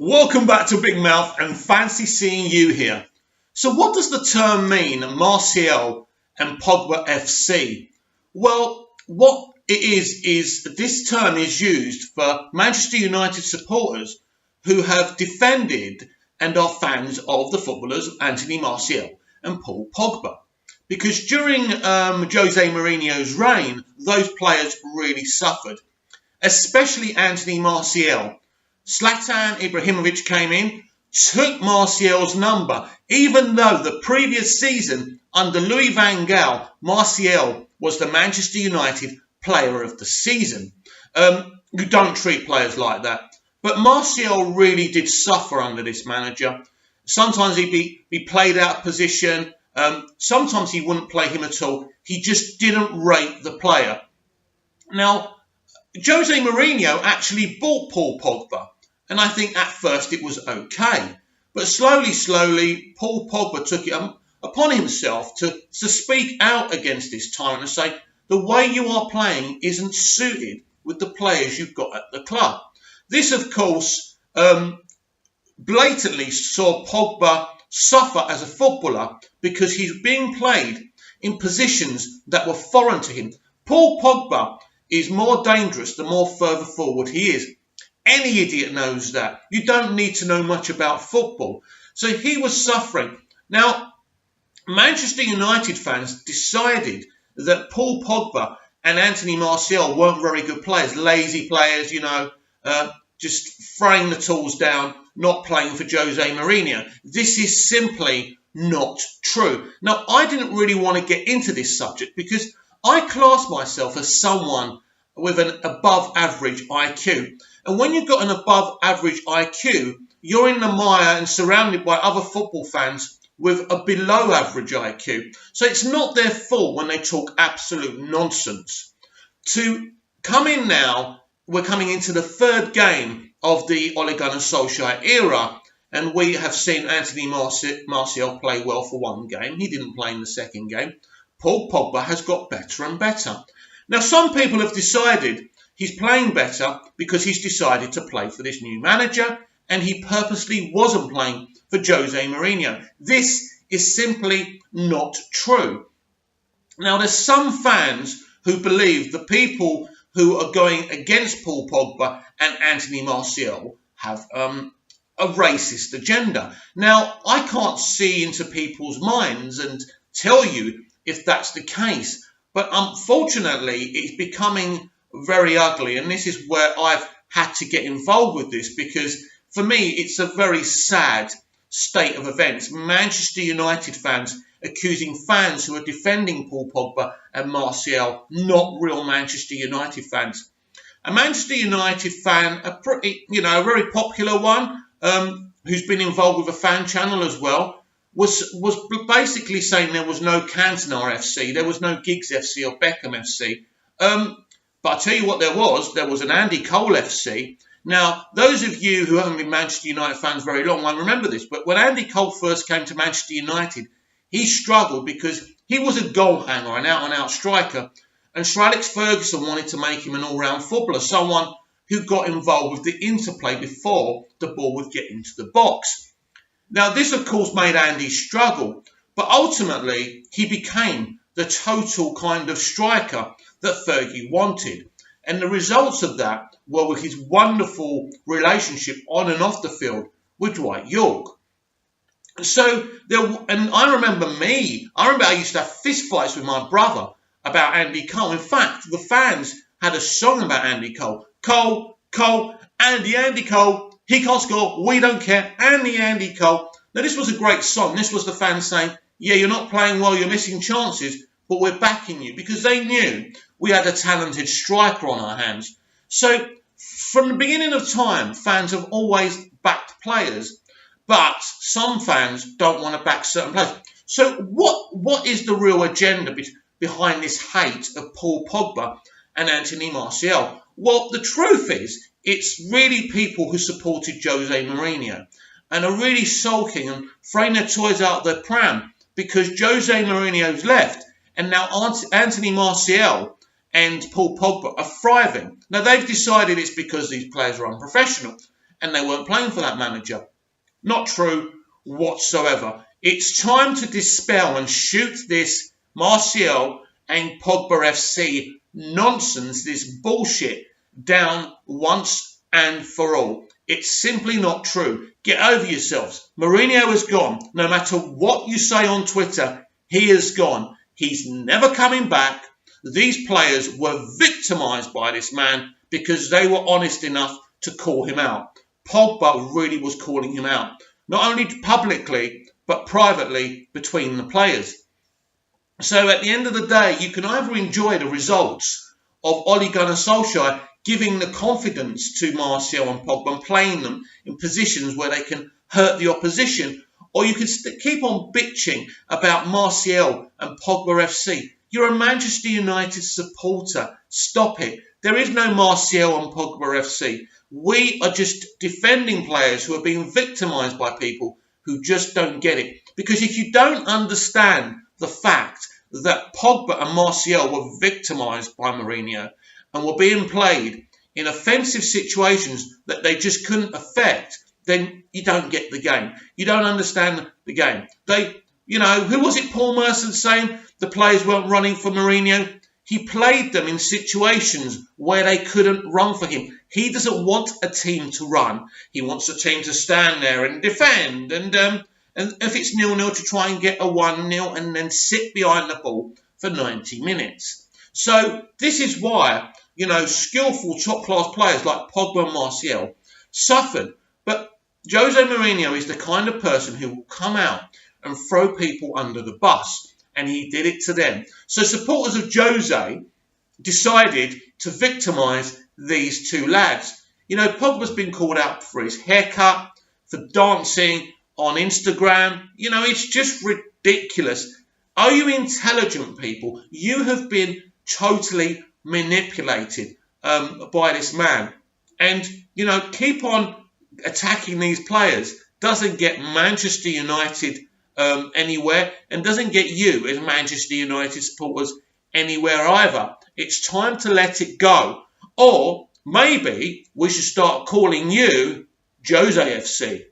Welcome back to Big Mouth and fancy seeing you here. So what does the term mean, Martial and Pogba FC? Well, what it is this term is used for Manchester United supporters who have defended and are fans of the footballers Anthony Martial and Paul Pogba. Because during Jose Mourinho's reign, those players really suffered, especially Anthony Martial. Zlatan Ibrahimovic came in, took Martial's number, even though the previous season under Louis van Gaal, Martial was the Manchester United player of the season. You don't treat players like that. But Martial really did suffer under this manager. Sometimes he'd be played out of position. Sometimes he wouldn't play him at all. He just didn't rate the player. Now, Jose Mourinho actually bought Paul Pogba, and I think at first it was okay. But slowly, Paul Pogba took it upon himself to speak out against this tyrant and say, the way you are playing isn't suited with the players you've got at the club. This, of course, blatantly saw Pogba suffer as a footballer because he's being played in positions that were foreign to him. Paul Pogba is more dangerous the more further forward he is. Any idiot knows that. You don't need to know much about football. So he was suffering. Now, Manchester United fans decided that Paul Pogba and Anthony Martial weren't very good players, lazy players, just throwing the tools down, not playing for Jose Mourinho. This is simply not true. Now, I didn't really want to get into this subject because I class myself as someone with an above average IQ. And when you've got an above average IQ, you're in the mire and surrounded by other football fans with a below average IQ. So it's not their fault when they talk absolute nonsense. To come in now, we're coming into the third game of the Ole Gunnar Solskjaer era, and we have seen Anthony Martial play well for one game. He didn't play in the second game. Paul Pogba has got better and better. Now, some people have decided he's playing better because he's decided to play for this new manager, and he purposely wasn't playing for Jose Mourinho. This is simply not true. Now, there's some fans who believe the people who are going against Paul Pogba and Anthony Martial have a racist agenda. Now, I can't see into people's minds and tell you if that's the case, but unfortunately, it's becoming very ugly, and this is where I've had to get involved with this because for me it's a very sad state of events. Manchester United fans accusing fans who are defending Paul Pogba and Martial, not real Manchester United fans. A Manchester United fan, a very popular one, who's been involved with a fan channel as well, was basically saying there was no Cantona FC, there was no Giggs FC or Beckham FC. But I tell you what there was an Andy Cole FC. Now, those of you who haven't been Manchester United fans very long won't remember this, but when Andy Cole first came to Manchester United, he struggled because he was a goal hanger, an out-and-out striker, and Sir Alex Ferguson wanted to make him an all-round footballer, someone who got involved with the interplay before the ball would get into the box. Now, this, of course, made Andy struggle, but ultimately he became the total kind of striker that Fergie wanted. And the results of that were with his wonderful relationship on and off the field with Dwight York. So, I remember I used to have fist fights with my brother about Andy Cole. In fact, the fans had a song about Andy Cole. Cole, Andy Cole, he can't score, we don't care, Andy Cole. Now, this was a great song. This was the fans saying, yeah, you're not playing well, you're missing chances, but we're backing you, because they knew we had a talented striker on our hands. So from the beginning of time, fans have always backed players, but some fans don't want to back certain players. So what is the real agenda behind this hate of Paul Pogba and Anthony Martial? Well, the truth is, it's really people who supported Jose Mourinho and are really sulking and throwing their toys out their pram because Jose Mourinho's left. And now Anthony Martial and Paul Pogba are thriving. Now, they've decided it's because these players are unprofessional. and they weren't playing for that manager. Not true whatsoever. It's time to dispel and shoot this Martial and Pogba FC nonsense, this bullshit, down once and for all. It's simply not true. Get over yourselves. Mourinho has gone. No matter what you say on Twitter, he has gone. He's never coming back. These players were victimised by this man because they were honest enough to call him out. Pogba really was calling him out, not only publicly, but privately between the players. So at the end of the day, you can either enjoy the results of Ole Gunnar Solskjaer giving the confidence to Martial and Pogba and playing them in positions where they can hurt the opposition, or you can keep on bitching about Martial and Pogba FC. You're a Manchester United supporter. Stop it. There is no Martial and Pogba FC. We are just defending players who are being victimised by people who just don't get it. Because if you don't understand the fact that Pogba and Martial were victimised by Mourinho and were being played in offensive situations that they just couldn't affect, then you don't get the game. You don't understand the game. Who was it Paul Merson saying the players weren't running for Mourinho? He played them in situations where they couldn't run for him. He doesn't want a team to run. He wants a team to stand there and defend. And if it's 0-0, to try and get a 1-0 and then sit behind the ball for 90 minutes. So this is why, skillful top-class players like Pogba and Martial suffered. But Jose Mourinho is the kind of person who will come out and throw people under the bus. And he did it to them. So supporters of Jose decided to victimise these two lads. Pogba's been called out for his haircut, for dancing on Instagram. It's just ridiculous. Are you intelligent people? You have been totally manipulated by this man. And, keep on attacking these players doesn't get Manchester United anywhere, and doesn't get you as Manchester United supporters anywhere either. It's time to let it go. Or maybe we should start calling you Jose FC.